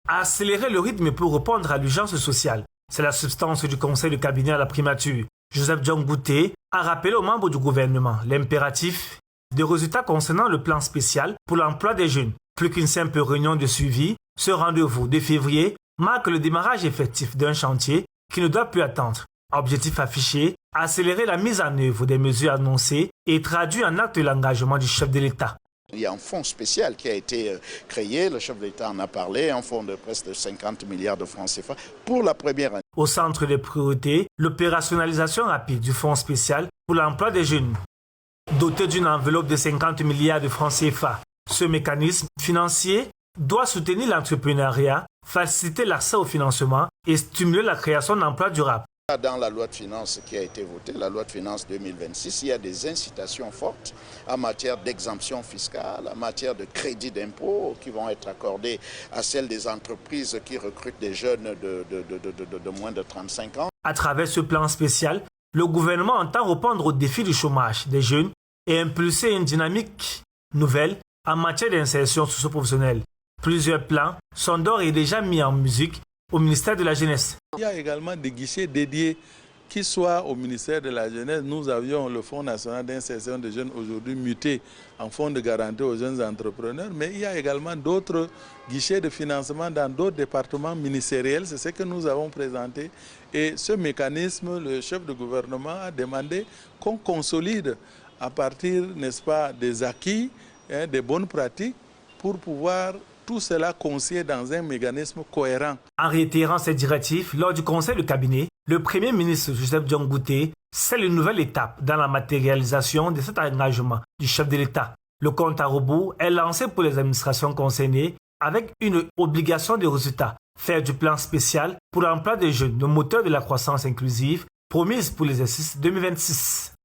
Accélérer le rythme pour répondre à l'urgence sociale. C'est la substance du conseil de cabinet à la primature. Joseph John Gouté a rappelé aux membres du gouvernement l'impératif des résultats concernant le plan spécial pour l'emploi des jeunes. Plus qu'une simple réunion de suivi, ce rendez-vous de février marque le démarrage effectif d'un chantier qui ne doit plus attendre. Objectif affiché, accélérer la mise en œuvre des mesures annoncées et traduire en acte l'engagement du chef de l'État. Il y a un fonds spécial qui a été créé, le chef de l'État en a parlé, un fonds de presque 50 milliards de francs CFA pour la première année. Au centre des priorités, l'opérationnalisation rapide du fonds spécial pour l'emploi des jeunes. Doté d'une enveloppe de 50 milliards de francs CFA, ce mécanisme financier doit soutenir l'entrepreneuriat, faciliter l'accès au financement et stimuler la création d'emplois durables. Dans la loi de finances qui a été votée, la loi de finances 2026, il y a des incitations fortes en matière d'exemption fiscale, en matière de crédit d'impôt qui vont être accordés à celles des entreprises qui recrutent des jeunes de moins de 35 ans. À travers ce plan spécial, le gouvernement entend répondre au défi du chômage des jeunes et impulser une dynamique nouvelle en matière d'insertion socio-professionnelle. Plusieurs plans sont d'ores et déjà mis en musique au ministère de la Jeunesse. Il y a également des guichets dédiés qui soient au ministère de la Jeunesse. Nous avions le Fonds national d'insertion des jeunes aujourd'hui muté en fonds de garantie aux jeunes entrepreneurs, mais il y a également d'autres guichets de financement dans d'autres départements ministériels. C'est ce que nous avons présenté. Et ce mécanisme, le chef de gouvernement a demandé qu'on consolide à partir, n'est-ce pas, des acquis, des bonnes pratiques pour pouvoir tout cela conscient dans un mécanisme cohérent. En réitérant cette directive, lors du conseil de cabinet, le Premier ministre Joseph John Gouté scelle une nouvelle étape dans la matérialisation de cet engagement du chef de l'État. Le compte à rebours est lancé pour les administrations concernées avec une obligation de résultat, faire du plan spécial pour l'emploi des jeunes, le moteur de la croissance inclusive promise pour l'exercice 2026.